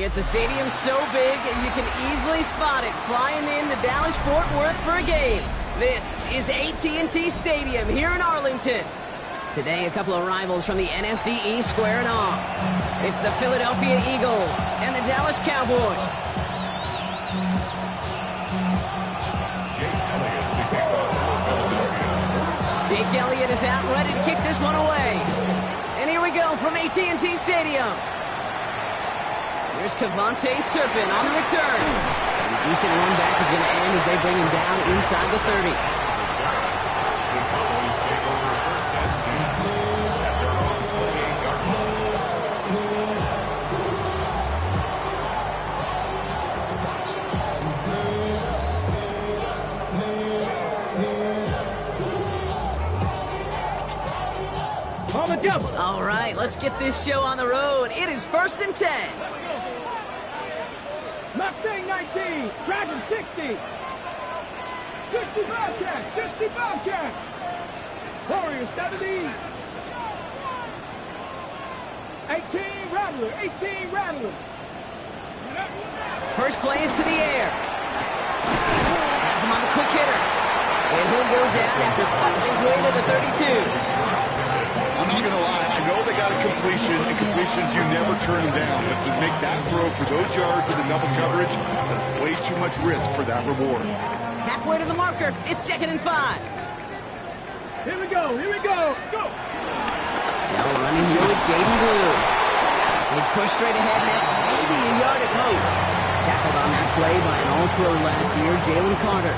It's a stadium so big you can easily spot it flying into Dallas-Fort Worth for a game. This is AT&T Stadium here in Arlington. Today, a couple of rivals from the NFC East squaring off. It's the Philadelphia Eagles and the Dallas Cowboys. Jake Elliott is out ready to kick this one away. And here we go from AT&T Stadium. Here's Kevontae Turpin on the return. And a decent run back is going to end as they bring him down inside the 30. The Cowboys take over first and 10 at their own 28-yard line. All right, let's get this show on the road. It is first and 10. Mustang 19, Dragon 60. 60 Bobcat, 60 Bobcat. Warriors 70. 18 Rattler, 18 Rattler. First play is to the air. Has him on the quick hitter. And he'll go down after fighting his way to the 32. I'm not going to lie, I know they got a completion, and completions, you never turn them down. But to make that throw for those yards in the double coverage, that's way too much risk for that reward. Halfway to the marker, it's 2nd and 5. Here we go, go! Now running here with Jaden Blue. He's pushed straight ahead, and that's maybe a yard at most. Tackled on that play by an All-Pro last year, Jalen Carter.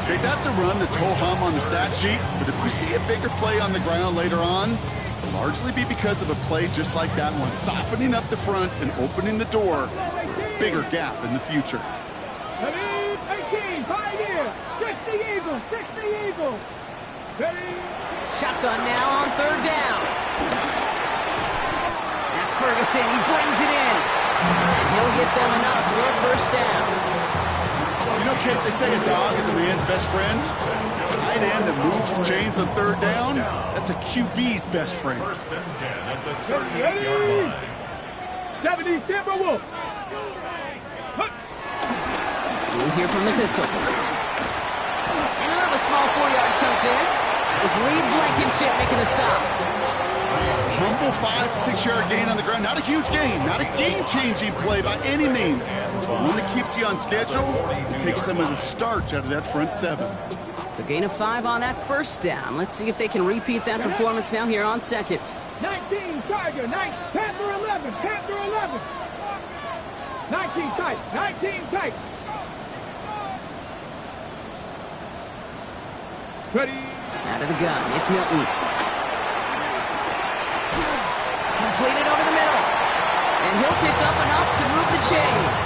Okay, that's a run that's ho-hum on the stat sheet, but if we see a bigger play on the ground later on, it'll largely be because of a play just like that one, softening up the front and opening the door for a bigger gap in the future. 18, Pioneer, 60 Eagles, 60 Eagles. Ready? Shotgun now on 3rd down. That's Ferguson, he brings it in. And he'll get them enough for a first down. You know, Kate, they say a dog is a man's best friend. Tight end that moves chains on 3rd down, that's a QB's best friend. First and 10 at the 38-yard line. 70 Timberwolves. We'll hear from the pistol. And another small 4-yard chunk there. It's Reed Blankenship making the stop. Humble 5-6-yard gain on the ground. Not a huge gain, not a game-changing play by any means, but one that keeps you on schedule and takes some of the starch out of that front 7. So gain of 5 on that first down. Let's see if they can repeat that performance now here on 2nd. 19 Tiger, Panther 11, Panther 11. 19 tight, 19 tight. Ready? Out of the gun, it's Milton. Completed over the middle. And he'll pick up enough to move the chains.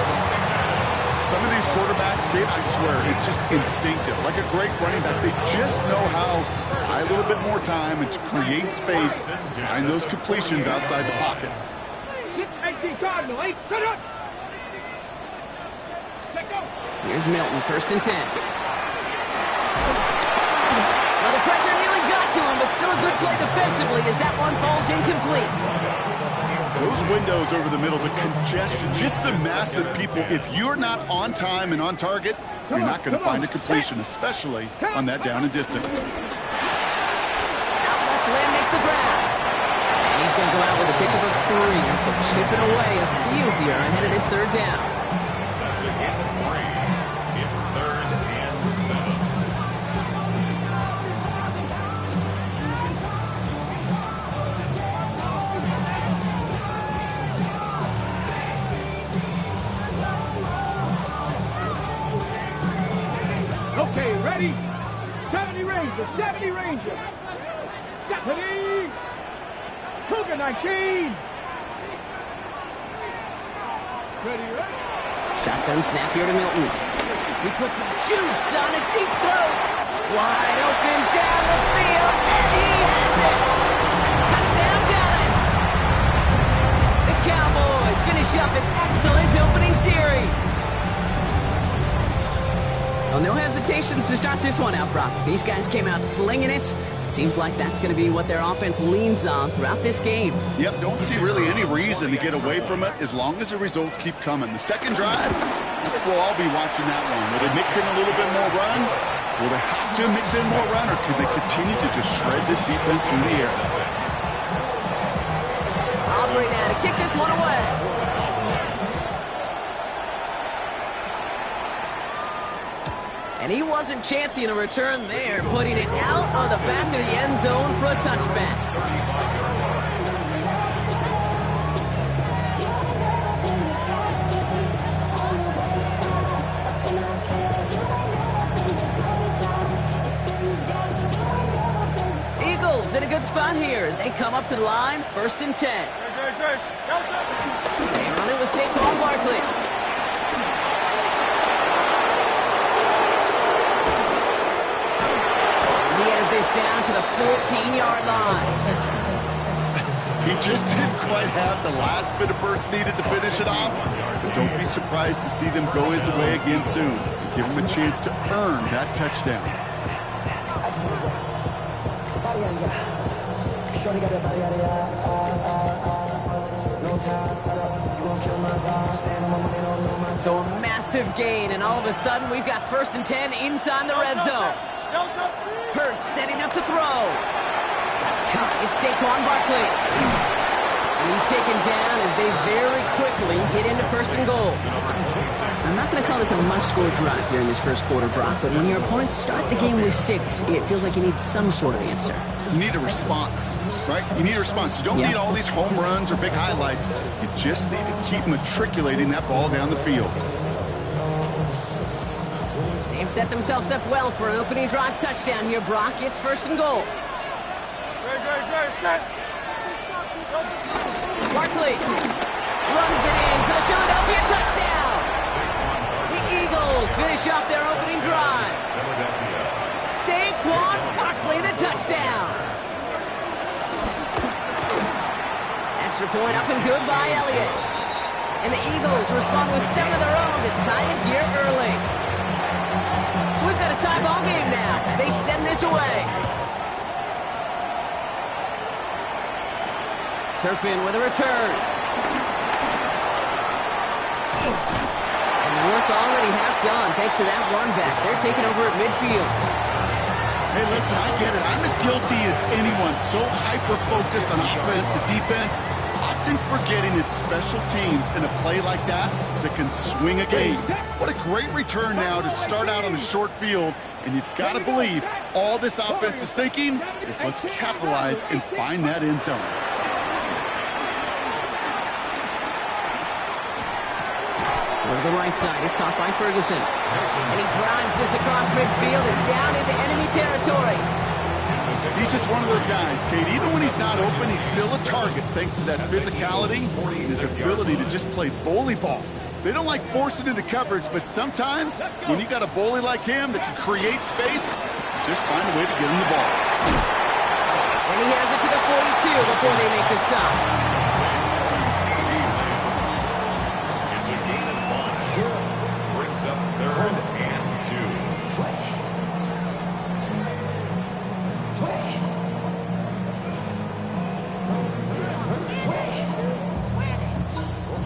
Some of these quarterbacks, Kate, I swear, it's just instinctive. Like a great running back, they just know how to buy a little bit more time and to create space to find those completions outside the pocket. 18 Cardinal, 8, cut up. Let go. Here's Milton, 1st and 10. Well, the pressure nearly got to him, but still a good play defensively as that one falls incomplete. Those windows over the middle, the congestion, just the mass of people. If you're not on time and on target, you're not going to find a completion, especially on that down and distance. Out left limb makes the grab. And he's going to go out with a pick of a 3. So chipping away a few here ahead of this 3rd down. That's a gain of 3. It's 3rd and 7. Okay, ready? 70 Ranger, 70 Ranger. 70. Cougar 19. Ready? Shotgun snap here to Milton. He puts some juice on a deep throat. Wide open down the field, and he has it. Touchdown, Dallas. The Cowboys finish up an excellent opening series. Well, no hesitations to start this one out, Brock. These guys came out slinging it, Seems like that's going to be what their offense leans on throughout this game. Yep, don't see really any reason to get away from it as long as the results keep coming. The second drive, I think we'll all be watching that one. Will they mix in a little bit more run? Will they have to mix in more run, or could they continue to just shred this defense through the air? Aubrey now to kick this one away. And he wasn't chancing a return there, putting it out on the back of the end zone for a touchback. Eagles in a good spot here as they come up to the line, 1st and 10. They run it with Saquon Barkley. This down to the 14-yard line. He just didn't quite have the last bit of burst needed to finish it off. But don't be surprised to see them go his way again soon. Give him a chance to earn that touchdown. So a massive gain, and all of a sudden we've got 1st and 10 inside the red zone. Hurts setting up to throw. That's caught. It's Saquon Barkley. And he's taken down as they very quickly get into 1st and goal. I'm not going to call this a must-score drive here in this first quarter, Brock, but when your opponents start the game with 6, it feels like you need some sort of answer. You need a response, right? You need a response. You don't need all these home runs or big highlights. You just need to keep matriculating that ball down the field. They've set themselves up well for an opening drive touchdown here, Brock. It's 1st and goal. Barkley runs it in for the Philadelphia touchdown. The Eagles finish off their opening drive. Saquon Barkley, the touchdown. Extra point up and good by Elliott. And the Eagles respond with 7 of their own to tie it here early. We've got a tie ball game now as they send this away. Turpin with a return. And work already half done thanks to that run back. They're taking over at midfield. Hey, listen, I get it. I'm as guilty as anyone. So hyper-focused on offense and defense, often forgetting it's special teams in a play like that can swing a game. What a great return now to start out on a short field, and you've got to believe all this offense is thinking is let's capitalize and find that end zone. Over the right side is caught by Ferguson. And he drives this across midfield and down into enemy territory. He's just one of those guys, Kate. Even when he's not open, he's still a target thanks to that physicality and his ability to just play bully ball. They don't like forcing into coverage, but sometimes when you got a bully like him that can create space, just find a way to get him the ball. And he has it to the 42 before they make the stop. It's a gain of 5. Brings up 3rd and 2.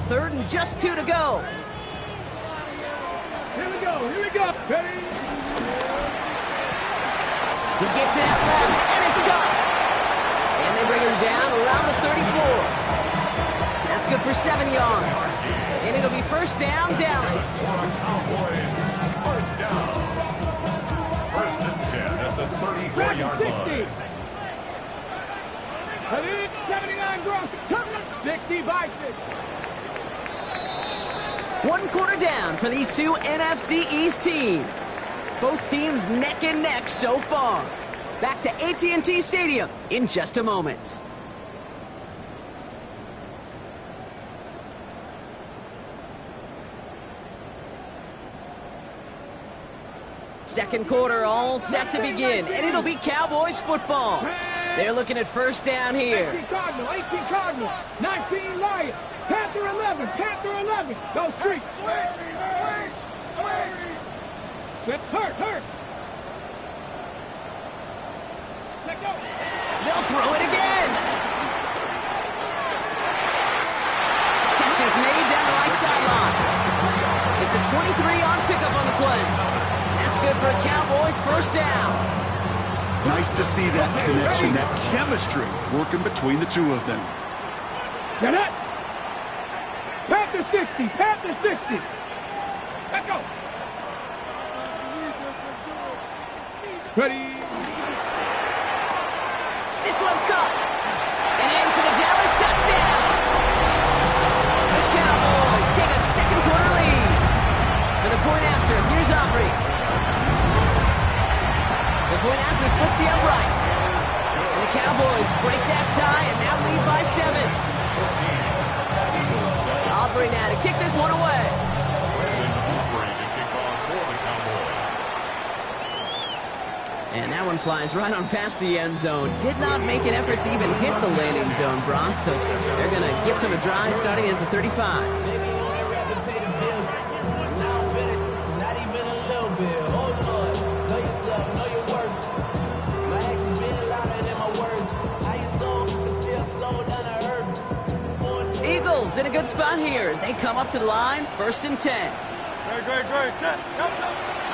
3rd and just 2 to go. Here we go, here we go. Ready? He gets it out left, and it's gone. And they bring him down around the 34. That's good for 7 yards. And it'll be 1st down, Dallas. Cowboys, 1st down. 1st and 10 at the 34-yard line. 79 Gronk, 60 by 6. 1 quarter down for these two NFC East teams. Both teams neck and neck so far. Back to AT&T Stadium in just a moment. Second quarter all set to begin, and it'll be Cowboys football. They're looking at 1st down here. 18 Cardinal, 18 Cardinal, 19 Lions, Panther 11, Panther 11. Go street. Hurt. Let go. 23-yard pickup on the play. That's good for a Cowboys first down. Nice to see that connection, that chemistry working between the two of them. Get it? Panther 60, Panther 60. Let's go. Ready. This one's caught. And in for the Dallas touchdown. The Cowboys take a second quarter lead. For the point after, here's Aubrey. The point after splits the uprights. And the Cowboys break that tie and now lead by 7. Aubrey now to kick this one away. And that one flies right on past the end zone. Did not make an effort to even hit the landing zone, Brock. So they're going to gift him a drive starting at the 35. Eagles in a good spot here as they come up to the line, 1st and 10. Great. Set.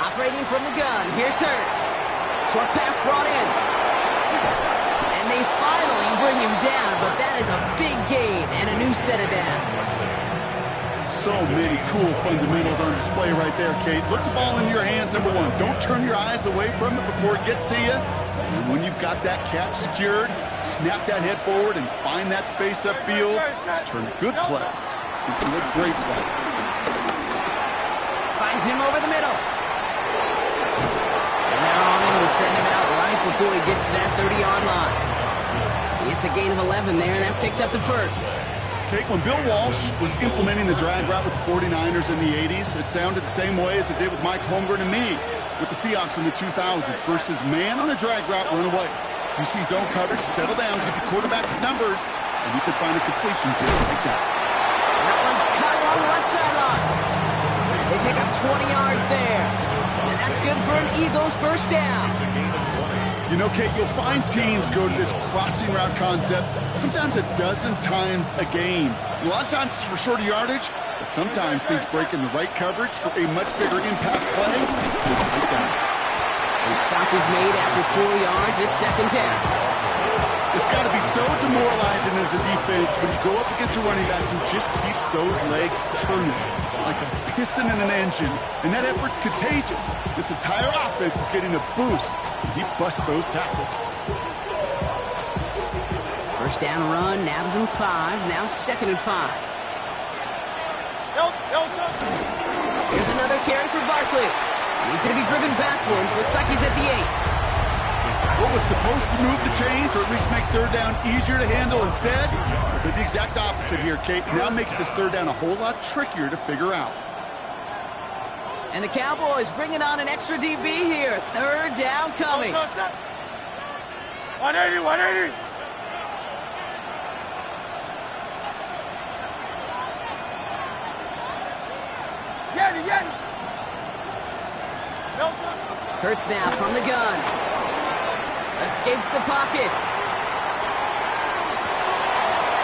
Operating from the gun, here's Hurts. Short pass brought in. And they finally bring him down, but that is a big gain and a new set of downs. So many cool fundamentals on display right there, Kate. Look the ball in your hands, number one. Don't turn your eyes away from it before it gets to you. And when you've got that catch secured, snap that head forward and find that space upfield to turn a good play into a great play. Finds him over the middle. And they're on him to send him out right before he gets to that 30-yard line. It's a gain of 11 there, and that picks up the first. Kate, when Bill Walsh was implementing the drag route with the 49ers in the 80s, it sounded the same way as it did with Mike Holmgren and me with the Seahawks in the 2000s versus man on the drag route, run away. You see zone coverage, settle down, give the quarterback his numbers, and you can find a completion just like that. That one's cut along the left sideline. They pick up 20 yards there. And that's good for an Eagles first down. You know, Kate, you'll find teams go to this crossing route concept sometimes a dozen times a game. A lot of times it's for shorter yardage, but sometimes teams break in the right coverage for a much bigger impact play. Just like that. And stop is made after 4 yards. It's 2nd down. It's got to be so demoralizing as a defense when you go up against a running back who just keeps those legs turning like a piston in an engine. And that effort's contagious. This entire offense is getting a boost. He busts those tackles. First down run, nabs him 5. Now 2nd and 5. Here's another carry for Barkley. He's going to be driven backwards. Looks like he's at the 8. What was supposed to move the chains, or at least make 3rd down easier to handle instead, did the exact opposite here, Kate. Now makes this 3rd down a whole lot trickier to figure out. And the Cowboys bringing on an extra DB here. 3rd down coming. 180. Yeti. Hurts now from the gun. Escapes the pocket.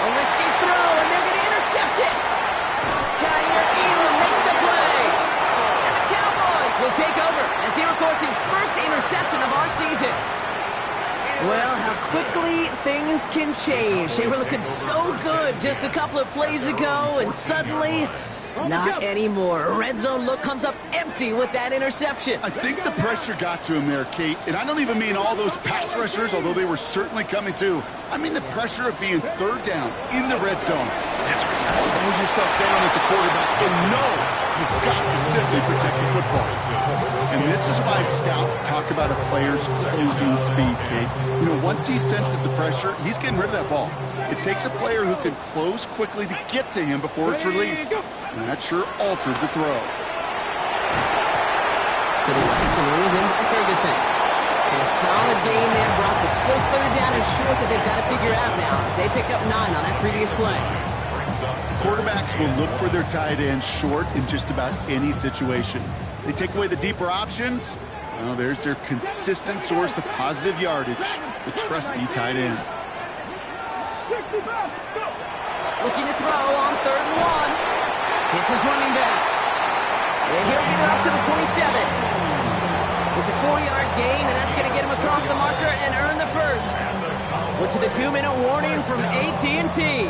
A risky throw, and they're going to intercept it. Kaiir Elam makes the play. And the Cowboys will take over as he records his first interception of our season. Well, how quickly things can change. They were looking so good just a couple of plays ago, and suddenly, not anymore. Red zone look comes up empty with that interception. I think the pressure got to him there, Kate. And I don't even mean all those pass rushers, although they were certainly coming too. I mean the pressure of being 3rd down in the red zone. That's where you got to slow yourself down as a quarterback and know you've got to simply protect the football. And this is why scouts talk about a player's closing speed, Kate. You know, once he senses the pressure, he's getting rid of that ball. It takes a player who can close quickly to get to him before it's released. And that sure altered the throw. To the left and ruled in by Ferguson. So a solid gain there, Brock, but still 3rd down and short that they've got to figure out now as they pick up 9 on that previous play. Quarterbacks will look for their tight end short in just about any situation. They take away the deeper options. Well, there's their consistent source of positive yardage, the trusty tight end. Looking to throw on 3rd and 1. Hits his running back. And the 27. It's a 4-yard gain, and that's going to get him across the marker and earn the first. We're to the 2-minute warning from AT&T.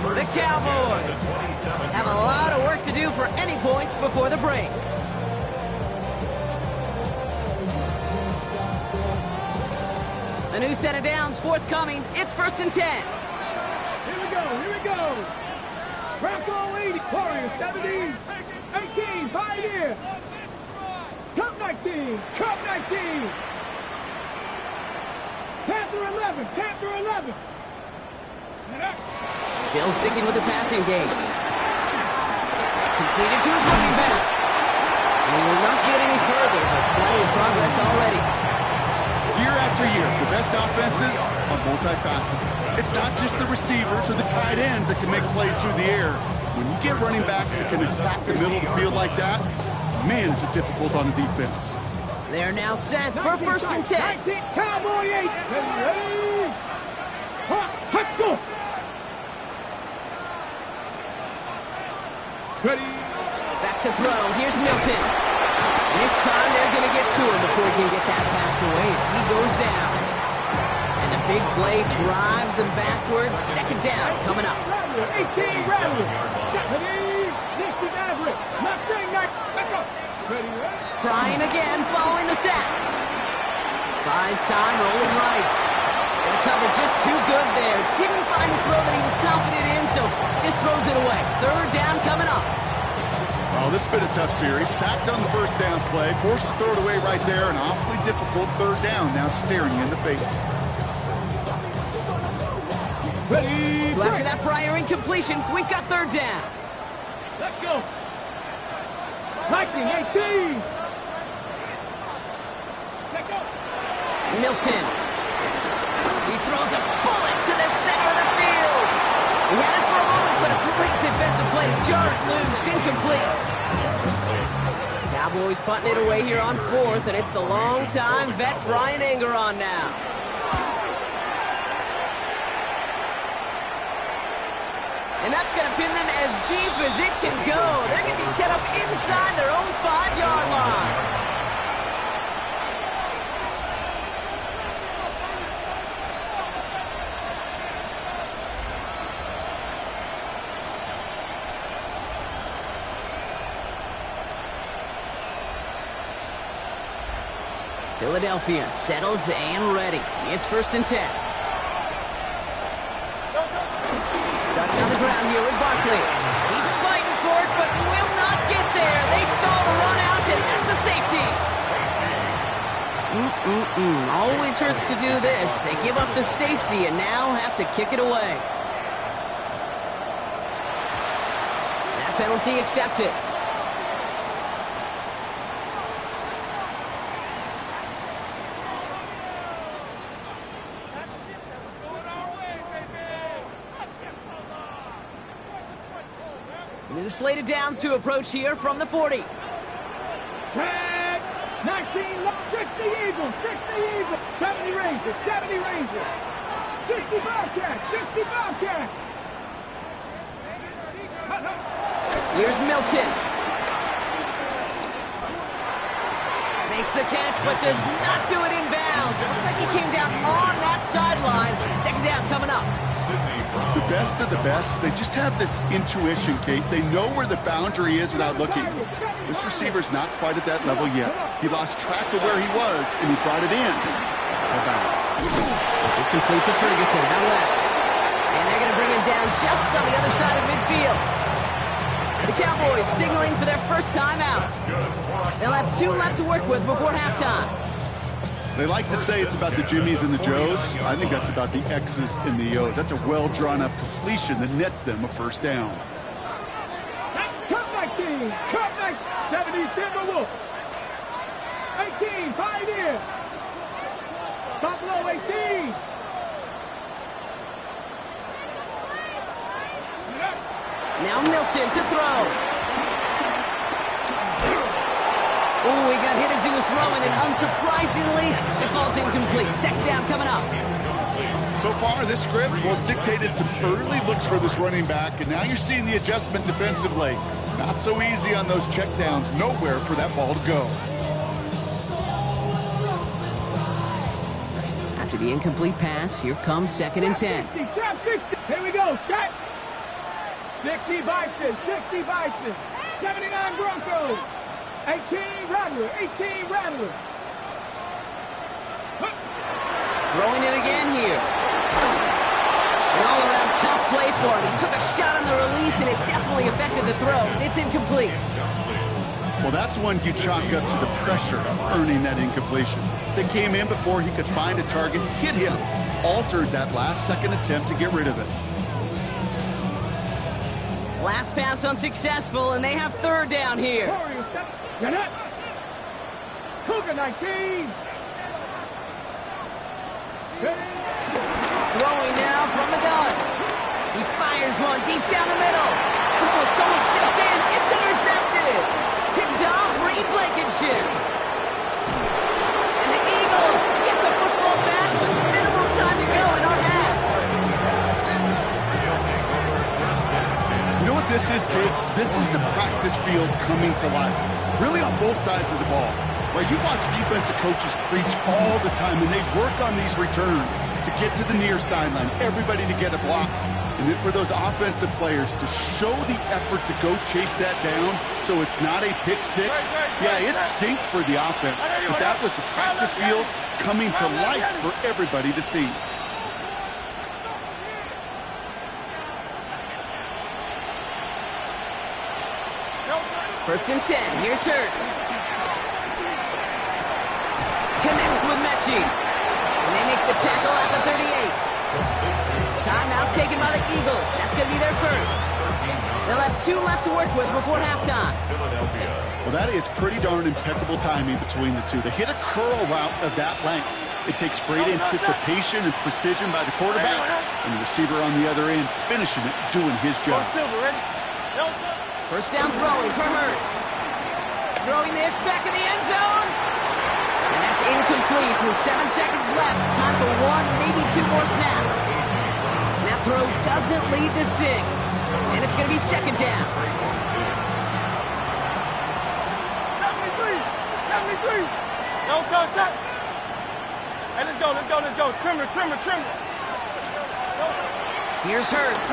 The Cowboys have a lot of work to do for any points before the break. A new set of downs forthcoming. It's 1st and 10. Here we go. Bronco 80, Warriors 17, 18, Pioneer. Cup 19. Panther 11. Still sticking with the passing game. Completed to his running back. We will not get any further, but plenty of progress already. Year after year, the best offenses are multifaceted. It's not just the receivers or the tight ends that can make plays through the air. When you get running backs that can attack the middle of the field like that, man, is it difficult on the defense. They're now set for 1st and 10. 19, Cowboy 8. Ready. Let's go. Ready. Back to throw. Here's Milton. This time they're going to get to him before he can get that pass away as he goes down. And the big play drives them backwards. 2nd down coming up. 18, Rattler. Next is Everett. Not saying that. Let's go. Ready. Trying again, following the sack. Buys time, rolling right. And the cover just too good there. Didn't find the throw that he was confident in, so just throws it away. 3rd down coming up. Oh, this has been a tough series. Sacked on the 1st down play, forced to throw it away right there. An awfully difficult 3rd down now staring in the face. Ready. So after that prior incompletion, we've got 3rd down. Let's go. 19, 18. Let's go. Milton. He throws a bullet to the center of the field. He had it for a moment, but a great defensive play. Jarred loose, incomplete. Cowboys punting it away here on 4th, and it's the long-time vet Bryan Anger on now. And that's going to pin them as deep as it can go. They're going to be set up inside their own 5-yard line. Philadelphia settled and ready. It's 1st and 10. Starting on the ground here with Barkley. He's fighting for it, but will not get there. They stall the run out, and that's a safety. Always hurts to do this. They give up the safety and now have to kick it away. That penalty accepted. New slate of downs to approach here from the 40. Tag. 19, 60 Eagles, 70 Rangers, 60 Bobcats. Here's Milton. Makes the catch, but does not do it in bounds. It looks like he came down on that sideline. 2nd down coming up. The best of the best, they just have this intuition, Kate. They know where the boundary is without looking. This receiver's not quite at that level yet. He lost track of where he was, and he brought it in to bounce. This is complete to Ferguson, out left. And they're going to bring him down just on the other side of midfield. The Cowboys signaling for their first time out. They'll have 2 left to work with before halftime. They like to say it's about the Jimmies and the Joes. I think that's about the X's and the O's. That's a well-drawn-up completion that nets them a 1st down. Cut 19, 70 Timberwolves. 18, Pioneer. Buffalo 18. Now Milton to throw. Oh, he got hit as he was throwing, and unsurprisingly, it falls incomplete. 2nd down coming up. So far, this script, well, it's dictated some early looks for this running back, and now you're seeing the adjustment defensively. Not so easy on those checkdowns. Nowhere for that ball to go. After the incomplete pass, here comes 2nd and 10. 60, trap 60. Here we go. Set. 60 Bison. 60 Bison. 79 Broncos. 18 Rattler. 18 Rattler. Throwing it again here. An all-around tough play for him. He took a shot on the release, and it definitely affected the throw. It's incomplete. Well, that's one you chalk up to the pressure earning that incompletion. They came in before he could find a target, hit him, altered that last-second attempt to get rid of it. Last pass unsuccessful, and they have 3rd down here. Cougar 19. Throwing now from the gun. He fires one deep down the middle. Oh, someone stepped in. It's intercepted. Picked off Reed Blankenship. And the Eagles get the football back with minimal time to go in our half. You know what this is, kid? This is the practice field coming to life. Really on both sides of the ball. Right, you watch defensive coaches preach all the time, and they work on these returns to get to the near sideline, everybody to get a block. And then for those offensive players to show the effort to go chase that down so it's not a pick six, yeah, it stinks for the offense. But that was the practice field coming to life for everybody to see. First and 10. Here's Hurts. Connects with Mechie. And they make the tackle at the 38. Timeout taken by the Eagles. That's going to be their first. They'll have 2 left to work with before halftime. Well, that is pretty darn impeccable timing between the two. They hit a curl route of that length. It takes great anticipation and precision by the quarterback, and the receiver on the other end finishing it, doing his job. First down throwing for Hurts. Throwing this back in the end zone. And that's incomplete with 7 seconds left. Time for 1, maybe 2 more snaps. And that throw doesn't lead to 6. And it's going to be 2nd down. 73. No, stop. Hey, let's go. Trimmer. Here's Hurts.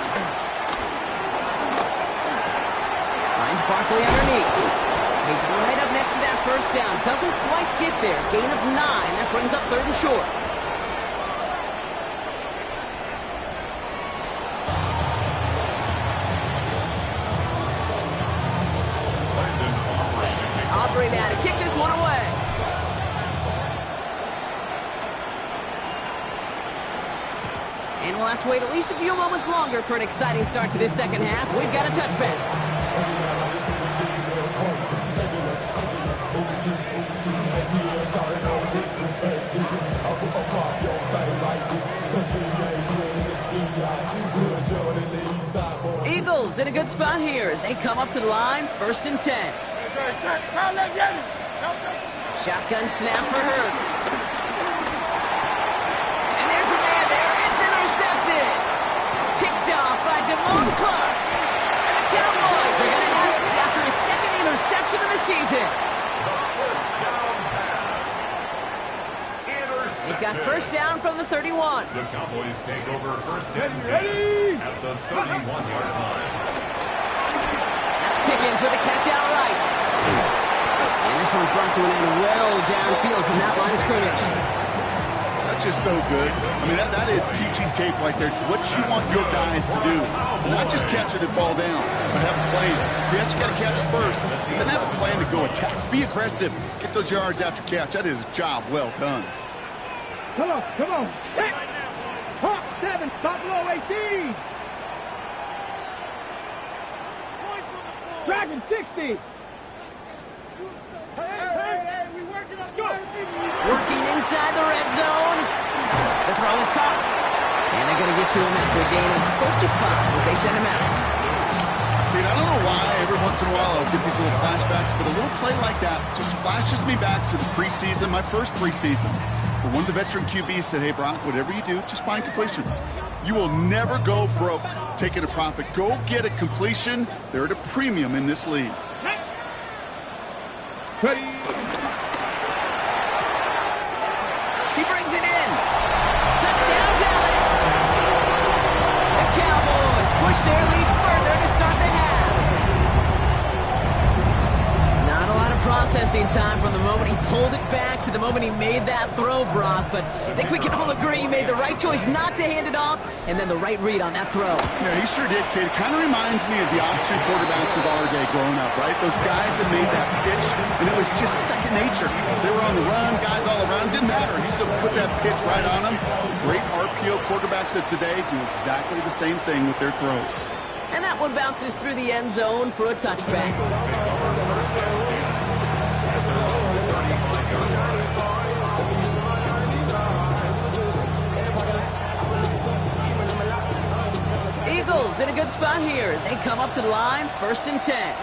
Finds Barkley underneath. He's right up next to that first down. Doesn't quite get there. Gain of 9. That brings up 3rd and short. Aubrey now to kick this one away. And we'll have to wait at least a few moments longer for an exciting start to this second half. We've got a touchback. Eagles in a good spot here as they come up to the line. 1st and 10. Shotgun snap for Hurts. And there's a man there. It's intercepted. Picked off by Damone Clark. And the Cowboys are going to have it after his 2nd interception of the season. They've got 1st down from the 31. The Cowboys take over 1st and 10 at the 31-yard line. That's Pickens with a catch out right. And this one's brought to an end well downfield from that line of scrimmage. That's just so good. I mean, that is teaching tape right there. It's what you want your guys to do. To not just catch it and fall down, but have a plan. Yes, you got to catch it first, but then have a plan to go attack. Be aggressive. Get those yards after catch. That is a job well done. Come on. 6. Hawk 7. Stop low 18. Dragon 60. Hey, we working up. Go. Working inside the red zone. The throw is caught. And they're going to get to him after a gain of close to 5 as they send him out. Dude, I don't know why every once in a while I'll get these little flashbacks, but a little play like that just flashes me back to the preseason, my first preseason. But one of the veteran QBs said, hey, Brock, whatever you do, just find completions. You will never go broke taking a profit. Go get a completion. They're at a premium in this league. Ready. He brings it in. Touchdown, Dallas. The Cowboys push their lead further to start the half. Not a lot of processing time from the moment he pulled it back to the moment he made that throw, Brock. But I think we can all agree he made the right choice not to hand it off, and then the right read on that throw. Yeah, he sure did, kid. It kind of reminds me of the option quarterbacks of our day growing up, right? Those guys that made that pitch, and it was just second nature. They were on the run, guys all around. Didn't matter. He's going to put that pitch right on them. Great RPO quarterbacks of today do exactly the same thing with their throws. And that one bounces through the end zone for a touchback. Eagles in a good spot here as they come up to the line, 1st and 10.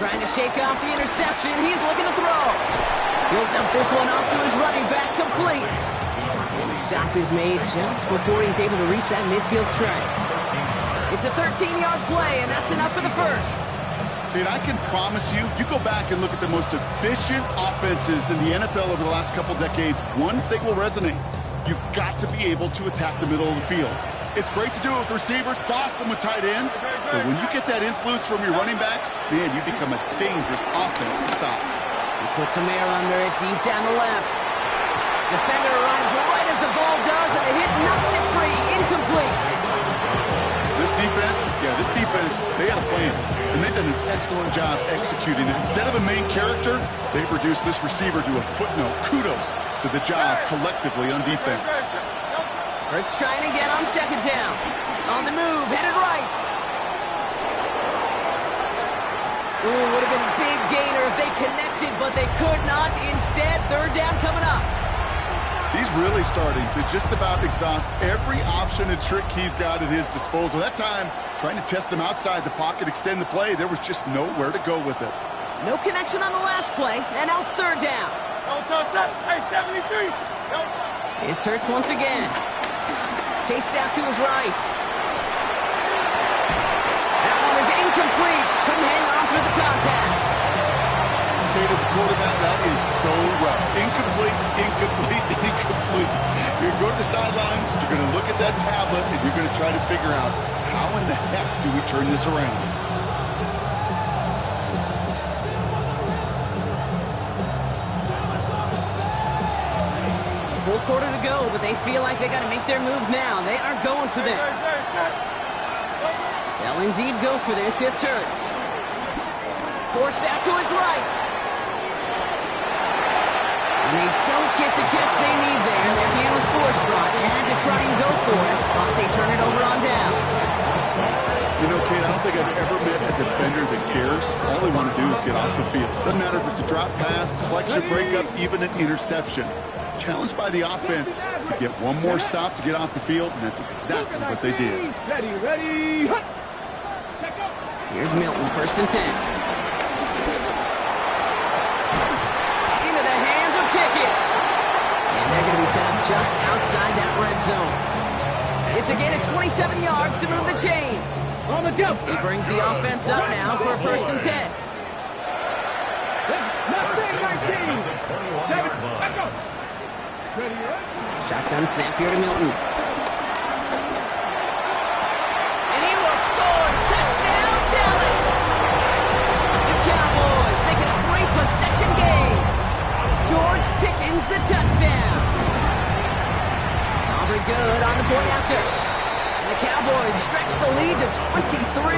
Trying to shake off the interception. He's looking to throw. He'll dump this one off to his running back, complete. And the stop is made just before he's able to reach that midfield stripe. It's a 13-yard play, and that's enough for the first. Dude, I can promise you, you go back and look at the most efficient offenses in the NFL over the last couple decades, one thing will resonate. You've got to be able to attack the middle of the field. It's great to do it with receivers. It's awesome with tight ends. But when you get that influence from your running backs, man, you become a dangerous offense to stop. He puts some air under it deep down the left. Defender arrives right as the ball does, and the hit knocks it free. Incomplete. This defense, they had a plan. And they've done an excellent job executing it. Instead of a main character, they've reduced this receiver to a footnote. Kudos to the job collectively on defense. Hurts trying to get on 2nd down. On the move, headed right. Ooh, would have been a big gainer if they connected, but they could not. Instead, 3rd down coming up. He's really starting to just about exhaust every option and trick he's got at his disposal. That time, trying to test him outside the pocket, extend the play, there was just nowhere to go with it. No connection on the last play, and now it's 3rd down. Hey, 73. It's Hurts once again. Chased out to his right. That one is incomplete. Couldn't hang on through the contact. As a quarterback, that is so rough. Incomplete. You're going to the sidelines, you're going to look at that tablet, and you're going to try to figure out how in the heck do we turn this around. Full quarter to go, but they feel like they got to make their move now. They are going for this. They'll indeed go for this. It's Hurts. Forced out to his right. And they don't get the catch they need there. Their hand was forced, Brock. They had to try and go for it, but they turn it over on downs. You know, Kate, I don't think I've ever met a defender that cares. All they want to do is get off the field. Doesn't matter if it's a drop pass, deflection, breakup, even an interception. Challenged by the offense to get one more stop to get off the field, and that's exactly what they did. Ready. Here's Milton, 1st and 10. They're going to be set up just outside that red zone. It's a gain of 27 yards to move the chains. On the jump. He brings the offense up now for a 1st and 10. Shotgun snap here to Milton. And he will score. Touchdown, Dallas. The Cowboys making a great possession game. George Pickens the touchdown. Aubrey good on the point after. And the Cowboys stretch the lead to 23.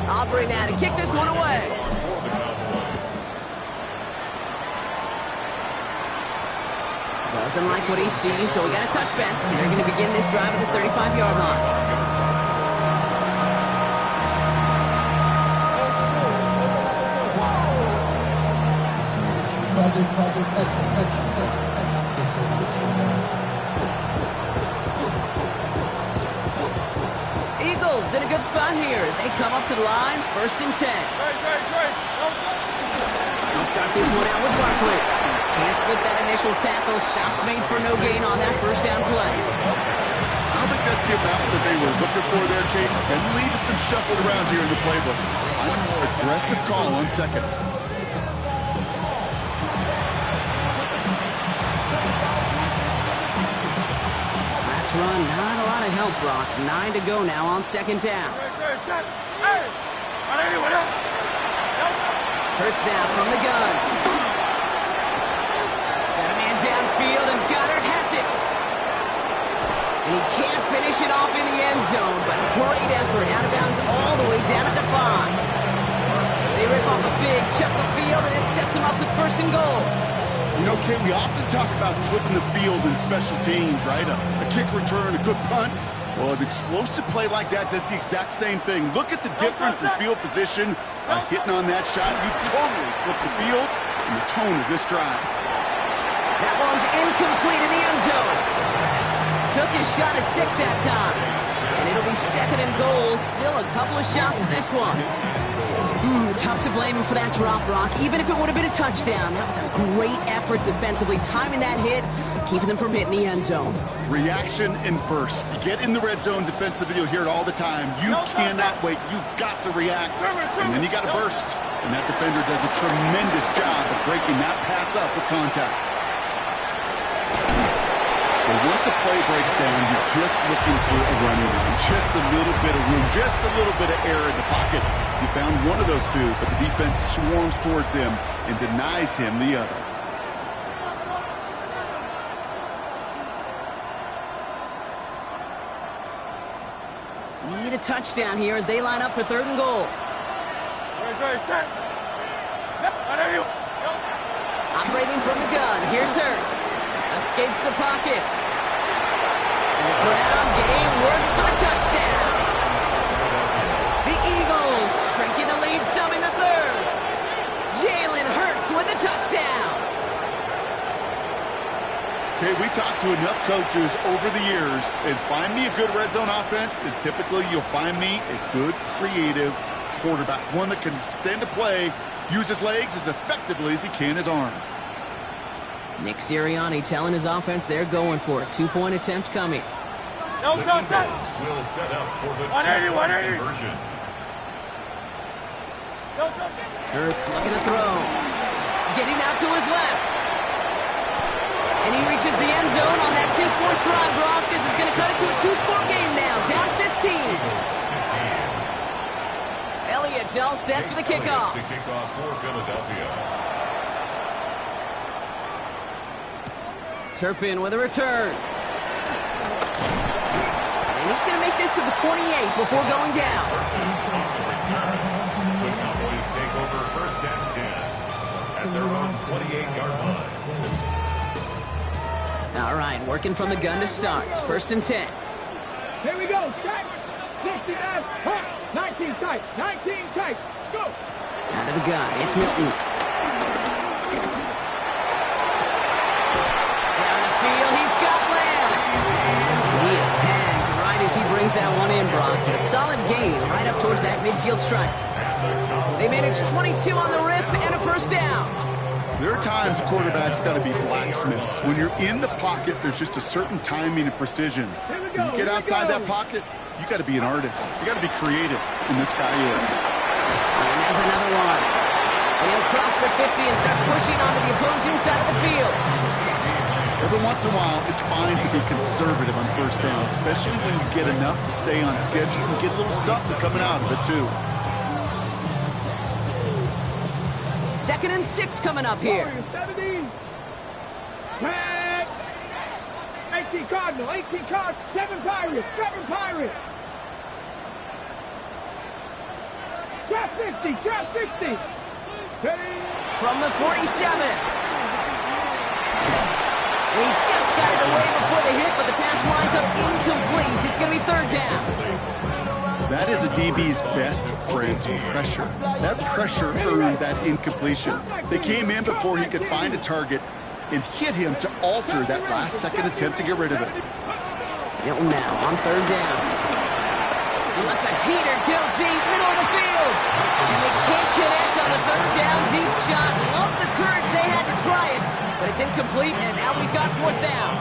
Aubrey now to kick this one away. Doesn't like what he sees, so we got a touchback. They're going to begin this drive at the 35-yard line. Eagles in a good spot here as they come up to the line, 1st and 10. They'll start this one out with Barkley. Can't slip that initial tackle. Stops made for no gain on that first down play. I don't think that's the amount that they were looking for there, Kate. And lead to some shuffle around here in the playbook. I'm a more aggressive call on second. Last run, not a lot of help, Brock. 9 to go now on second down. Hurts now from the gun. Got a man downfield, and Goddard has it. And he can't finish it off in the end zone, but a great effort out of bounds all the way down at the 5. They rip off a big chunk of field, and it sets him up with first and goal. You know, Kate, we often talk about flipping the field in special teams, right? A kick return, a good punt. Well, an explosive play like that does the exact same thing. Look at the difference in field position. By hitting on that shot, you've totally flipped the field and the tone of this drive. That one's incomplete in the end zone. Took his shot at 6 that time. And it'll be second and goal. Still a couple of shots at this one. Tough to blame him for that drop, Brock. Even if it would have been a touchdown, that was a great effort defensively, timing that hit, keeping them from hitting the end zone. Reaction and burst. You get in the red zone defensively, you'll hear it all the time. You cannot wait. You've got to react. And then you got to burst. And that defender does a tremendous job of breaking that pass up with contact. But once a play breaks down, you're just looking for a running room. Just a little bit of room, just a little bit of air in the pocket. You found one of those two, but the defense swarms towards him and denies him the other. Need a touchdown here as they line up for third and goal. Operating from the gun, here's Hurts. Escapes the pocket. And the ground game works for the touchdown. The Eagles shrinking the lead some in the third. Jalen Hurts with the touchdown. Okay, we talked to enough coaches over the years, and find me a good red zone offense, and typically you'll find me a good, creative quarterback. One that can stand to play, use his legs as effectively as he can his arm. Nick Sirianni telling his offense they're going for it. 2-point attempt coming. The Eagles will set up for the two-point conversion. Hurts looking to throw. Getting out to his left. And he reaches the end zone on that 2-point try, Brock. This is going to cut it to a 2-score game now. Down 15. Elliott's all set for the kickoff. To kick off for Philadelphia. Turpin with a return. And he's going to make this to the 28 before going down. The Cowboys take over first and 10 at their own 28-yard line. All right, working from the gun to start. First and 10. Here we go. Set. 69. 19 tight. 19 tight. Go. Out of the gun. It's Milton. Down the field. He's got Lamb. He is tagged right as he brings that one in, Brock. A solid gain right up towards that midfield stripe. They managed 22 on the rip and a first down. There are times a quarterback's got to be blacksmiths. When you're in the pocket, there's just a certain timing and precision. When you get outside that pocket, you got to be an artist. You got to be creative, and this guy is. And there's another one. And he'll cross the 50 and start pushing onto the opposing side of the field. Every once in a while, it's fine to be conservative on first down, especially when you get enough to stay on schedule and get a little something coming out of it, too. Second and 6 coming up here. 70. 10. 18 Cardinal. 18 Cardinal. 7 Pirates. 7 Pirates. Trap 60. Trap 60. From the 47. He just got it away before the hit, but the pass lines up incomplete. It's going to be third down. That is a DB's best friend, pressure. That pressure earned that incompletion. They came in before he could find a target and hit him to alter that last-second attempt to get rid of it. Milton now on third down. He lets a heater go deep, middle of the field. And they can't connect on the third down deep shot. Love the courage they had to try it. but it's incomplete, and now we've got fourth down.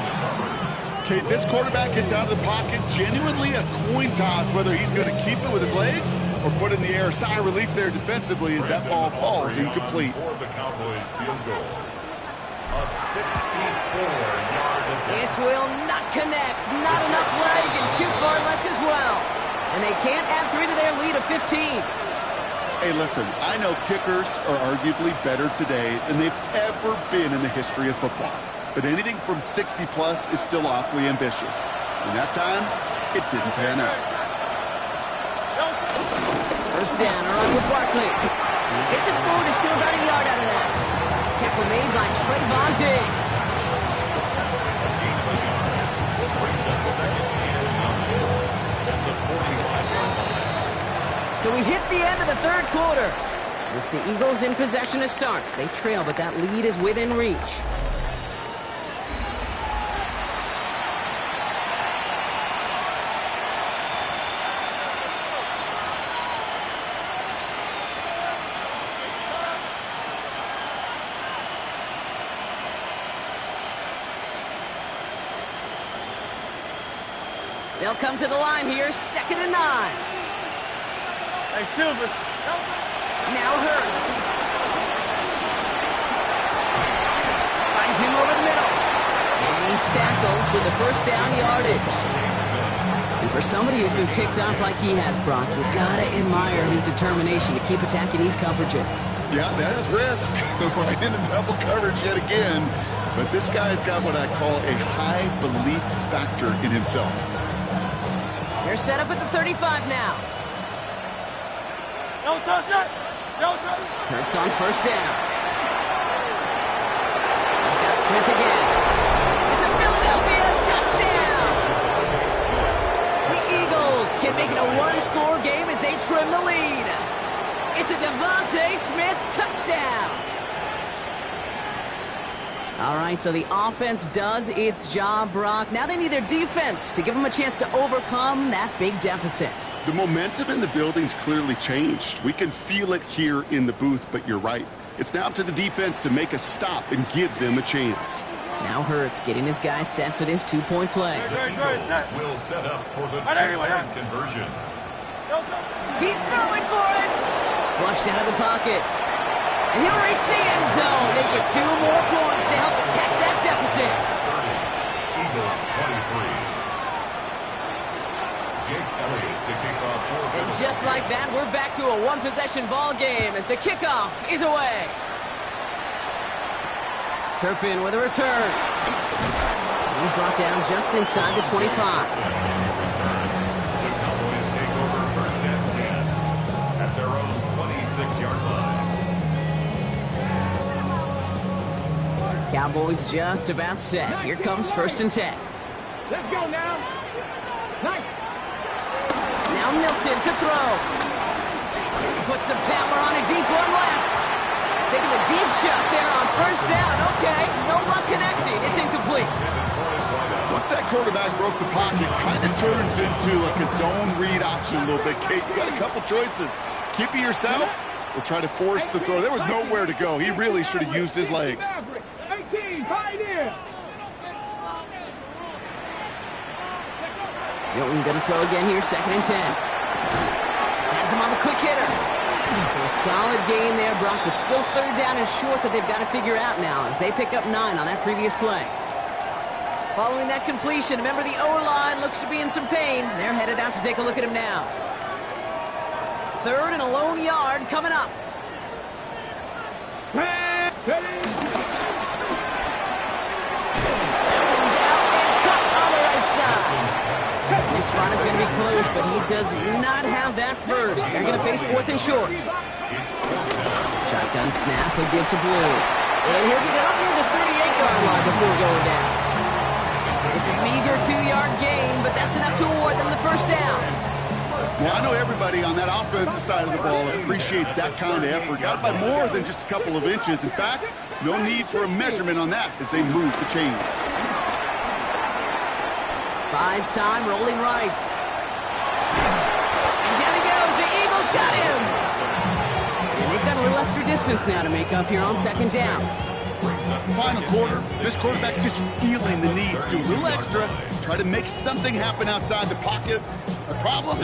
Okay, this quarterback gets out of the pocket, genuinely a coin toss whether he's going to keep it with his legs or put it in the air. Sigh of relief there defensively as that ball falls incomplete. For the Cowboys field goal. A 64-yard attempt. This will not connect. Not enough leg and too far left as well. And they can't add 3 to their lead of 15. Hey, listen, I know kickers are arguably better today than they've ever been in the history of football. But anything from 60-plus is still awfully ambitious. And that time, it didn't pan out. First down, around with Barkley. Gets it forward, is still about a yard out of that. Tackle made by Trayvon Diggs. Brings up second and 9 at the 45-yard line. So we hit the end of the third quarter. It's the Eagles in possession to start. They trail, but that lead is within reach. They'll come to the line here, 2nd and 9. Hey, Silvers. Now Hurts. Finds him over the middle. And he's tackled with the first down yardage. And for somebody who's been picked off like he has, Brock, you gotta admire his determination to keep attacking these coverages. Yeah, that is risk. Right into double coverage yet again. But this guy's got what I call a high belief factor in himself. They're set up at the 35 now. No touch it. No touch it. Hurts on first down. He's got Smith again. It's a Philadelphia touchdown. The Eagles can make it a one-score game as they trim the lead. It's a Devontae Smith touchdown. All right, so the offense does its job, Brock. Now they need their defense to give them a chance to overcome that big deficit. The momentum in the building's clearly changed. We can feel it here in the booth, but you're right. It's now up to the defense to make a stop and give them a chance. Now Hurts getting his guys set for this two-point play. Eagles will set up for the two-point conversion. He's throwing for it. Flushed out of the pocket. And he'll reach the end zone. They get 2 more points to help protect that deficit. 30. Eagles 23. Jake Elliott to kick off for And just like that, we're back to a one-possession ball game as the kickoff is away. Turpin with a return. He's brought down just inside the 25. The Cowboys take over first and 10 at their own 26-yard line. Cowboys just about set. Here comes first and 10. Let's go now. Nice. Now Milton to throw. Puts some power on a deep one left. Taking the deep shot there on first down. Okay, no luck connecting. It's incomplete. Once that quarterback broke the pocket, kind of turns into like a zone read option a little bit. Kate, you got a couple choices. Keep it yourself or try to force the throw. There was nowhere to go. He really should have used his legs. 18, Pioneer. Milton going to throw again here, 2nd and 10. Has him on the quick hitter. So a solid gain there, Brock, but still 3rd down and short that they've got to figure out now as they pick up 9 on that previous play. Following that completion, remember the O-line looks to be in some pain. They're headed out to take a look at him now. 3rd and a lone yard coming up. Ready. This spot is going to be close, but he does not have that first. They're going to face 4th and short. Shotgun snap, he'll give to Blue. And he'll get it up near the 38-yard line before going down. It's a meager 2-yard gain, but that's enough to award them the first down. Well, I know everybody on that offensive side of the ball appreciates that kind of effort. Got by more than just a couple of inches. In fact, no need for a measurement on that as they move the chains. Buys time, rolling right. And down he goes. The Eagles got him. And they've got a little extra distance now to make up here on 2nd down. Brings up final quarter, this quarterback's just feeling the need to do a little extra, try to make something happen outside the pocket. The problem?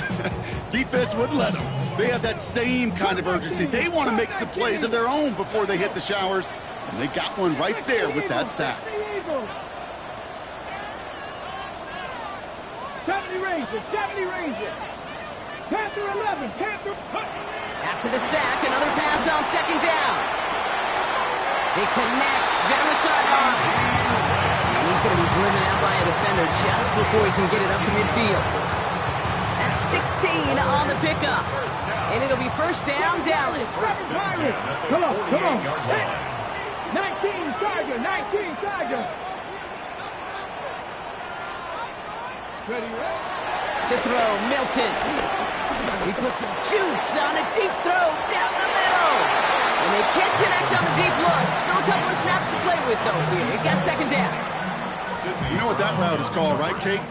Defense wouldn't let them. They have that same kind of urgency. They want to make some plays of their own before they hit the showers, and they got one right there with that sack. 70 Rangers, 70 Rangers. Panther 11, Panther. After the sack, another pass on second down. It connects down the sideline. And he's going to be driven out by a defender just before he can get it up to midfield. That's 16 on the pickup. And it'll be first down, Dallas. Come on, come on. 19 Tiger, 19 Tiger. To throw, Milton. He puts some juice on a deep throw down the middle. And they can't connect on the deep look. Still a couple of snaps to play with, though, here. It got second down. You know what that route is called, right, Kate?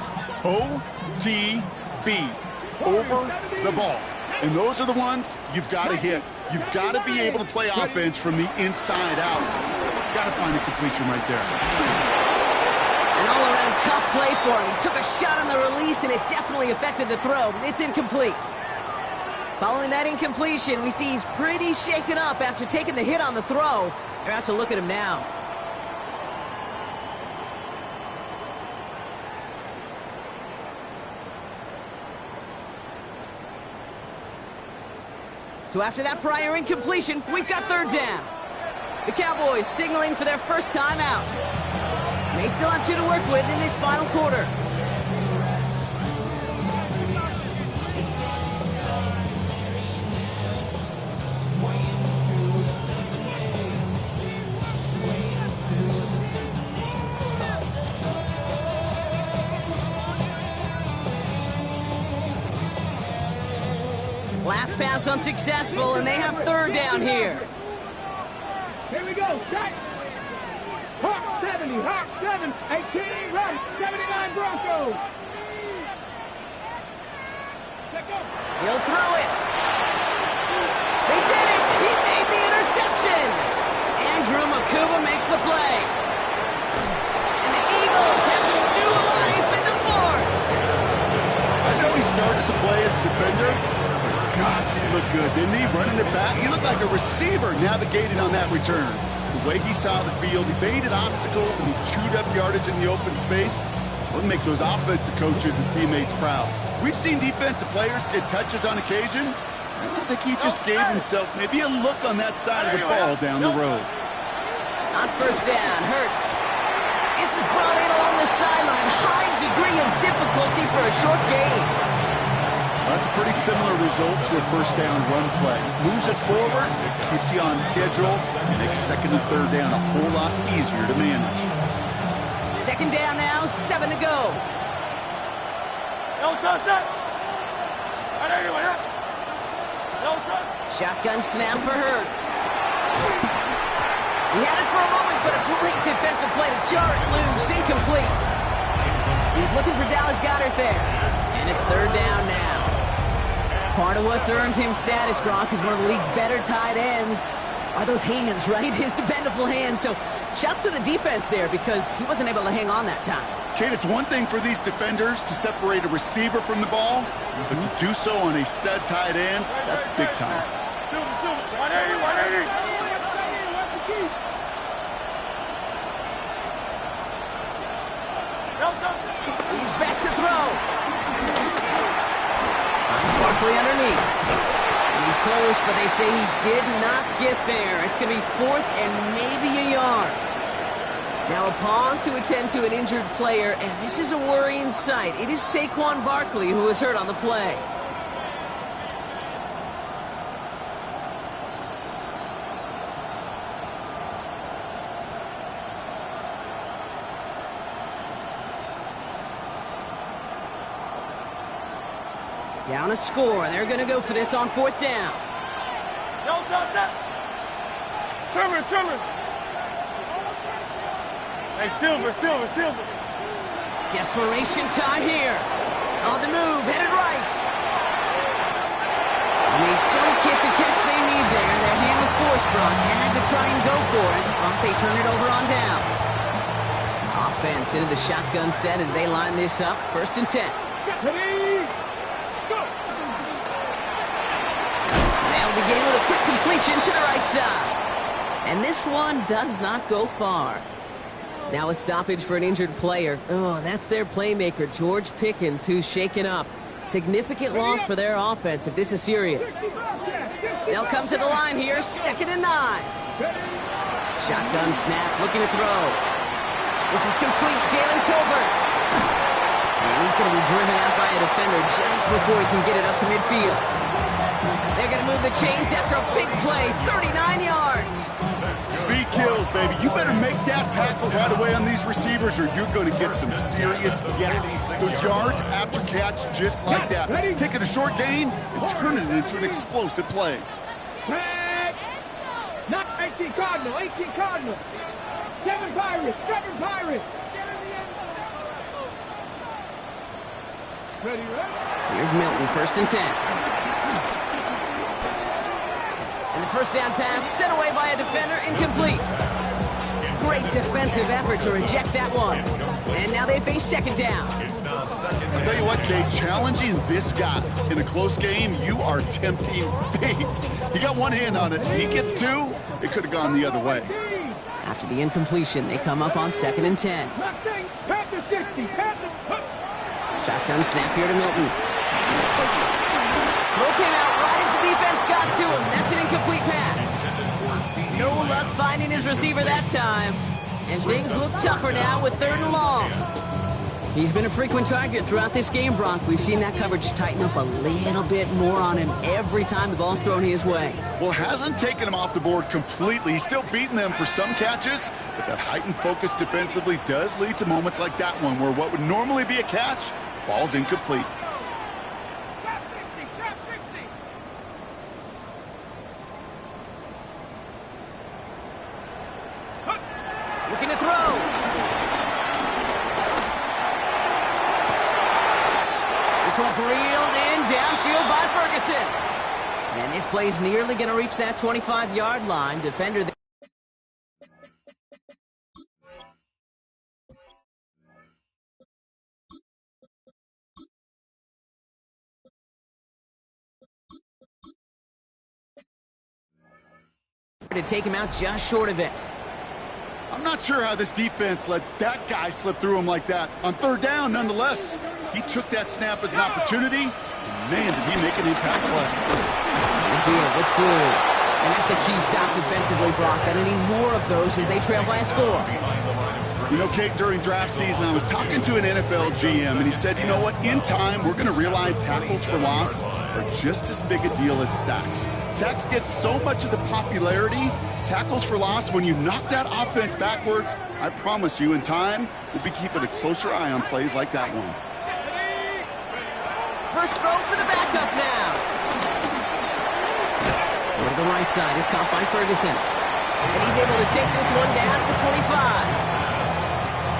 OTB. Over the ball. And those are the ones you've got to hit. You've got to be able to play offense from the inside out. Got to find a completion right there. An all-around tough play for him. He took a shot on the release, and it definitely affected the throw. It's incomplete. Following that incompletion, we see he's pretty shaken up after taking the hit on the throw. They're out to look at him now. So after that prior incompletion, we've got third down. The Cowboys signaling for their first time out. They still have two to work with in this final quarter. Last pass unsuccessful, and they have third down here. Here we go, set. Hawk 70, Hawk 7, 18, run, 79 Broncos. He'll throw it. They did it. He made the interception. Andrew Makuba makes the play. And the Eagles have some new life in the fourth. I know he started the play as a defender. Gosh, he looked good, didn't he? Running it back. He looked like a receiver navigating on that return. The way he saw the field, he baited obstacles, and he chewed up yardage in the open space. Would make those offensive coaches and teammates proud. We've seen defensive players get touches on occasion. I think he just gave himself maybe a look on that side of the ball down the road. On first down, Hurts. This is brought in along the sideline. High degree of difficulty for a short gain. That's a pretty similar result to a first down run play. Moves it forward, keeps you on schedule, makes second and third down a whole lot easier to manage. Second down now, 7 to go. Shotgun snap for Hurts. He had it for a moment, but a great defensive play to jar it loose, incomplete. He's looking for Dallas Goedert there, and it's third down now. Part of what's earned him status, Gronk, is one of the league's better tight ends. Are those hands, right? His dependable hands. So shouts to the defense there because he wasn't able to hang on that time. Kate, it's one thing for these defenders to separate a receiver from the ball, but to do so on a stud tight end, that's big time. 180. He's back to throw. Barkley underneath. And he's close, but they say he did not get there. It's going to be fourth and maybe a yard. Now a pause to attend to an injured player, and this is a worrying sight. It is Saquon Barkley who was hurt on the play. Down a score. They're going to go for this on fourth down. Trevor. Hey, Silver. Desperation time here. On the move, headed right. And they don't get the catch they need there. Their hand was forced, Brock. Had to try and go for it, but they turn it over on downs. Offense into the shotgun set as they line this up. 1st and 10. Ready, go! They'll begin with a quick completion to the right side. And this one does not go far. Now a stoppage for an injured player. Oh, that's their playmaker, George Pickens, who's shaken up. Significant loss for their offense if this is serious. They'll come to the line here, 2nd and 9. Shotgun snap, looking to throw. This is complete, Jalen Tolbert. And he's going to be driven out by a defender just before he can get it up to midfield. They're going to move the chains after a big play, 39 yards. Speed kills, baby. You better make that tackle right away on these receivers or you're going to get some serious gaps. Those yards after catch just like that. Taking a short gain and turning it into an explosive play. Not 18 Cardinal, 18 Cardinal. 7 Pirates, 7 Pirates. Ready, ready? Here's Milton, 1st and 10. And the first down pass set away by a defender, incomplete. Great defensive effort to reject that one. And now they face 2nd down. I'll tell you what, Kate, challenging this guy in a close game, you are tempting fate. He got one hand on it. He gets 2, it could have gone the other way. After the incompletion, they come up on 2nd and 10. Shotgun snap here to Milton. Throw came out right as the defense got to him. That's an incomplete pass. No luck finding his receiver that time. And things look tougher now with 3rd and long. He's been a frequent target throughout this game, Bronk. We've seen that coverage tighten up a little bit more on him every time the ball's thrown his way. Well, hasn't taken him off the board completely. He's still beating them for some catches, but that heightened focus defensively does lead to moments like that one where what would normally be a catch falls incomplete. Trap 60, trap 60. Looking to throw. This one's reeled in downfield by Ferguson. And this play's nearly going to reach that 25-yard line. Defender there. To take him out just short of it. I'm not sure how this defense let that guy slip through him like that. On 3rd down, nonetheless, he took that snap as an opportunity, and man, did he make an impact play. Again, it's blue. And that's a key stop defensively, Brock. They need more of those as they trail by a score. You know, Kate, during draft season, I was talking to an NFL GM, and he said, you know what, in time, we're going to realize tackles for loss are just as big a deal as sacks. Sacks get so much of the popularity. Tackles for loss, when you knock that offense backwards, I promise you, in time, we'll be keeping a closer eye on plays like that one. First throw for the backup now. Over to the right side is caught by Ferguson. And he's able to take this one down to the 25.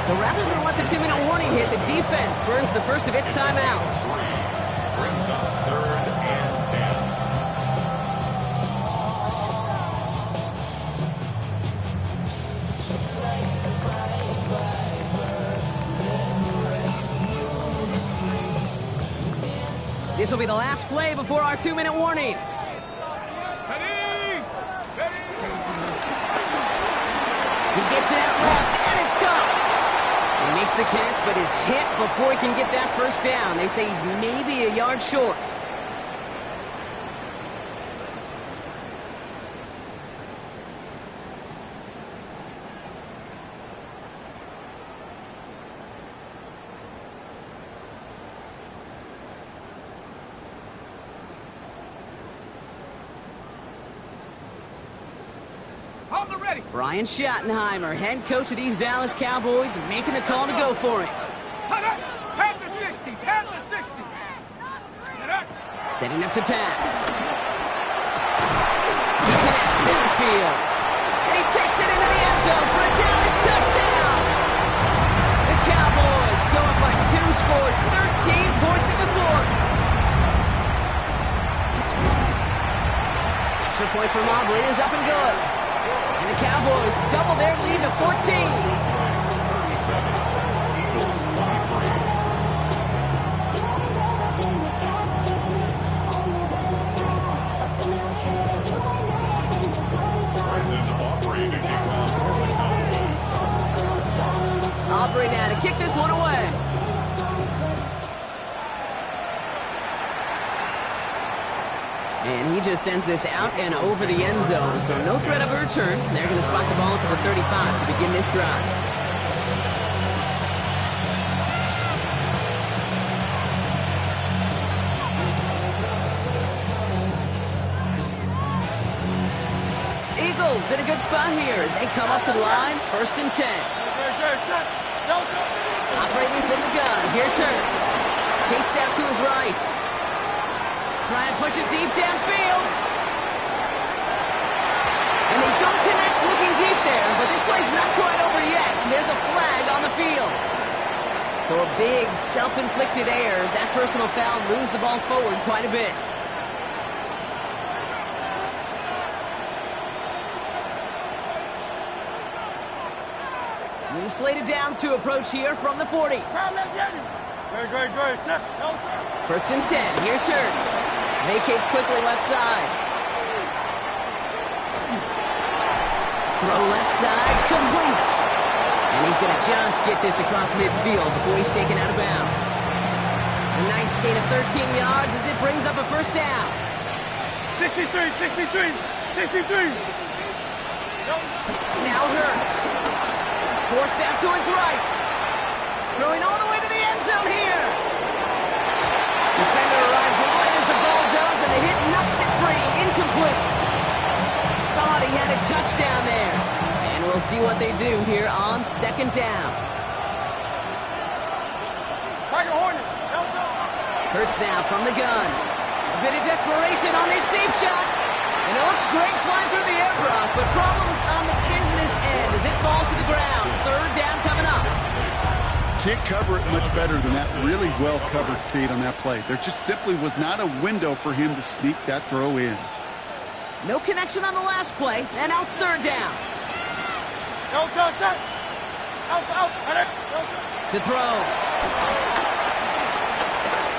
So rather than let the 2-minute warning hit, the defense burns the first of its timeouts. Brings up 3rd and 10. This will be the last play before our 2-minute warning. Ready, ready. He gets it out left, and it's caught. He makes the catch, but is hit before he can get that first down. They say he's maybe a yard short. On the ready. Brian Schottenheimer, head coach of these Dallas Cowboys, making the call to go for it. Pat the 60, pat the 60. Setting up to pass. He connects downfield. And he takes it into the end zone for a Dallas touchdown. The Cowboys go up by 2 scores, 13 points in the 4th. Extra point from Aubrey is up and good. And Cowboys double their lead to 14. 37. Eagles 23. Aubrey now to kick this one away. And he just sends this out and over the end zone, so no threat of a return. They're going to spot the ball at the 35 to begin this drive. Eagles in a good spot here as they come up to the line, 1st and 10. Operating from the gun, here's Hurts. Chased out to his right. Try and push it deep downfield. And they don't connect looking deep there, but this play's not quite over yet. So there's a flag on the field. So a big self-inflicted error as that personal foul moves the ball forward quite a bit. New slated downs to approach here from the 40. 1st and 10. Here's Hurts. Vacates quickly left side. Throw left side, complete. And he's going to just get this across midfield before he's taken out of bounds. A nice gain of 13 yards as it brings up a 1st down. 63. Now Hurts. Forced out to his right. Throwing all the way to the end zone here. Defender arrives right as the ball does, and the hit knocks it free. Incomplete. Thought he had a touchdown there. And we'll see what they do here on 2nd down. Hurts now from the gun. A bit of desperation on this deep shot. And it looks great flying through the air, Brock, but problems on the business end as it falls to the ground. 3rd down coming up. Can't cover it much better than that really well covered, Kate, on that play. There just simply was not a window for him to sneak that throw in. No connection on the last play, and now it's 3rd down. To throw.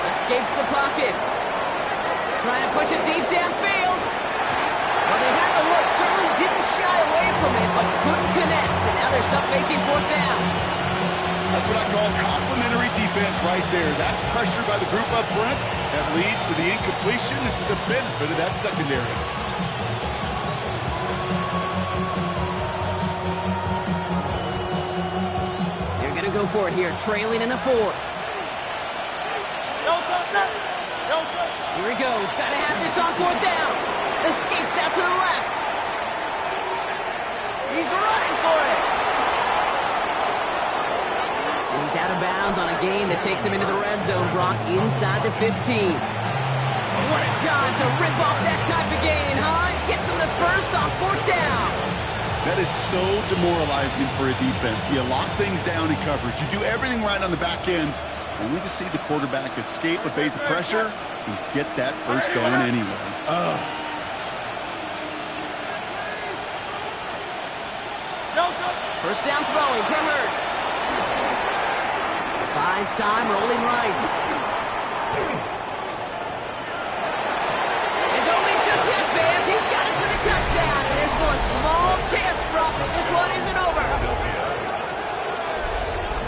Escapes the pocket. Trying to push it deep downfield. Well, they had the look, certainly didn't shy away from it, but couldn't connect. And now they're stuck facing 4th down. That's what I call complimentary defense right there. That pressure by the group up front, that leads to the incompletion and to the benefit of that secondary. They're going to go for it here, trailing in the 4th. Here he goes. Got to have this on 4th down. Escapes out to the left. He's running for it. And he's out of bounds on a gain that takes him into the red zone, Brock, inside the 15. What a time to rip off that type of gain, huh? Gets him the 1st on 4th down. That is so demoralizing for a defense. You lock things down in coverage. You do everything right on the back end, only to see the quarterback escape, evade the pressure, and get that 1st going anyway. 1st down throwing from Hurts. Buys time, rolling right. And don't leave just yet, fans. He's got it for the touchdown. And there's still a small chance, Brock, that this one isn't over.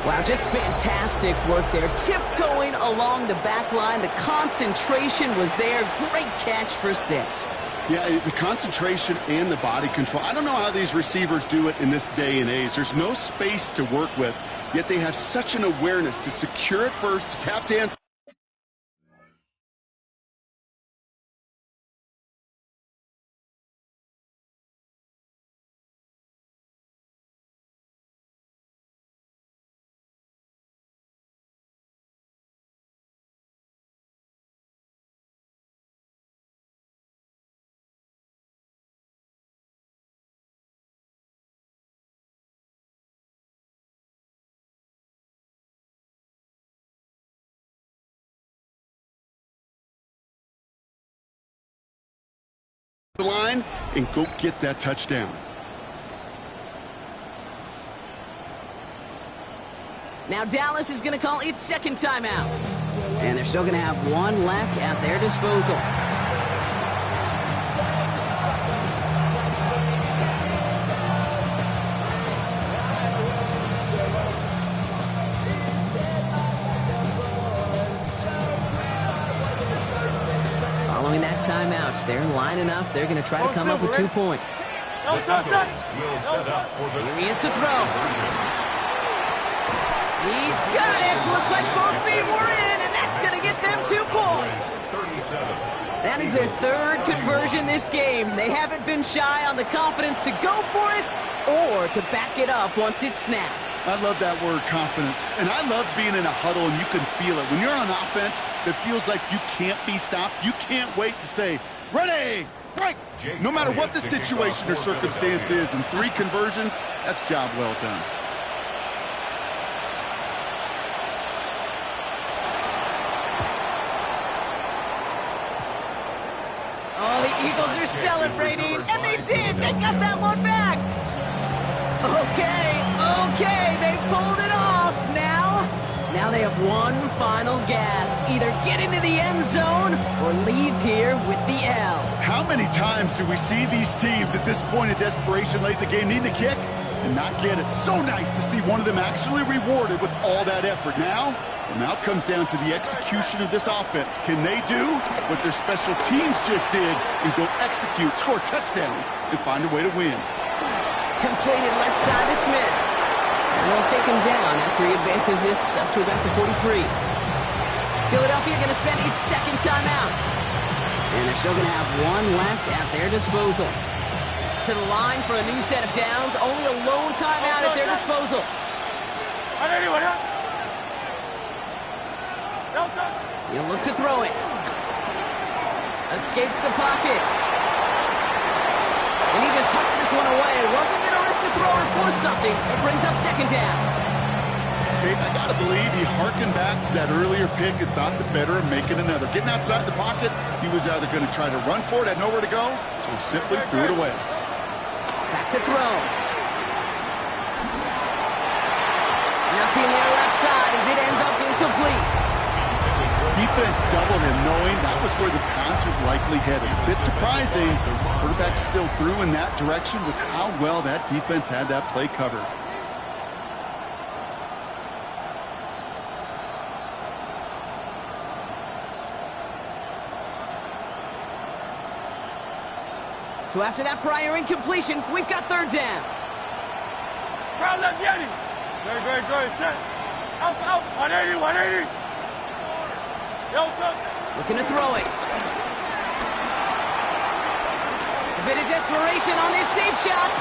Wow, just fantastic work there. Tiptoeing along the back line. The concentration was there. Great catch for 6. Yeah, the concentration and the body control. I don't know how these receivers do it in this day and age. There's no space to work with, yet they have such an awareness to secure it first, to tap dance. The line and go get that touchdown. Now Dallas is going to call its second timeout. And they're still going to have one left at their disposal. Following that timeout, they're lining up. They're going to try to come up with 2 points. The Eagles will set up for the Here he is to throw. He's got it. Looks like both feet were in, and that's going to get them 2 points. 37. That is their third conversion this game. They haven't been shy on the confidence to go for it or to back it up once it's snapped. I love that word, confidence. And I love being in a huddle and you can feel it. When you're on offense, that feels like you can't be stopped. You can't wait to say, ready, break. No matter what the situation or circumstance is, in 3 conversions, that's job well done. Oh, the Eagles are celebrating, and they did. They got that one back. Okay, they pulled it off. Now they have one final gasp. Either get into the end zone or leave here with the L. How many times do we see these teams at this point of desperation late in the game need to kick and not get it? So nice to see one of them actually rewarded with all that effort. Now it comes down to the execution of this offense. Can they do what their special teams just did and go execute, score a touchdown, and find a way to win? Completed left side to Smith. And they'll take him down after he advances this up to about the 43. Philadelphia going to spend its second timeout. And they're still going to have one left at their disposal. To the line for a new set of downs. Only a lone timeout at their disposal. He'll look to throw it. Escapes the pocket. And he just hucks this one away. Wasn't going to risk a throw or force something. It brings up second down. Kate, I got to believe he harkened back to that earlier pick and thought the better of making another. Getting outside the pocket, he was either going to try to run for it, had nowhere to go, so he simply threw it away. Back to throw. Nothing there left side as it ends up incomplete. Defense doubled him, knowing that was where the pass was likely headed. A bit surprising, quarterback still threw in that direction with how well that defense had that play covered. So after that prior incompletion, we've got third down. Crowd left Yeti. Very good. Set. Out. 180. Looking to throw it. A bit of desperation on this deep shot.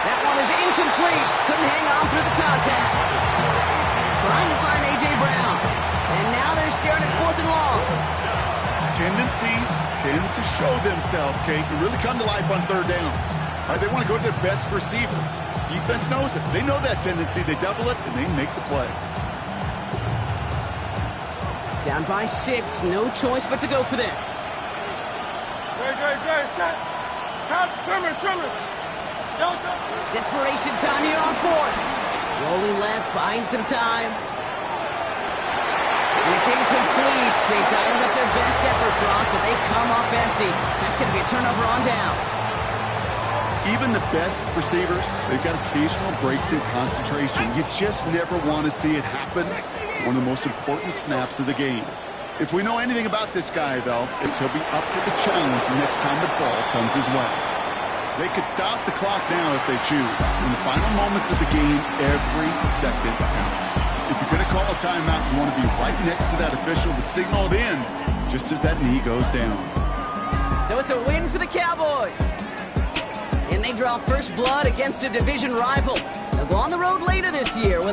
That one is incomplete. Couldn't hang on through the contact. Trying to find A.J. Brown. And now they're staring at 4th and long. Tendencies tend to show themselves, Kate, and really come to life on third downs. They want to go to their best receiver. Defense knows it. They know that tendency. They double it, and they make the play. Down by 6. No choice but to go for this. Very set. Trimmer. Desperation time here on 4th. Rolling left, buying some time. And it's incomplete. They dialed up their best effort, Brock, but they come up empty. That's going to be a turnover on downs. Even the best receivers, they've got occasional breaks in concentration. You just never want to see it happen. One of the most important snaps of the game. If we know anything about this guy, though, it's he'll be up for the challenge the next time the ball comes his way. They could stop the clock now if they choose. In the final moments of the game, every second counts. If you're going to call a timeout, you want to be right next to that official to signal it in, just as that knee goes down. So it's a win for the Cowboys. And they draw first blood against a division rival. They'll go on the road later this year with a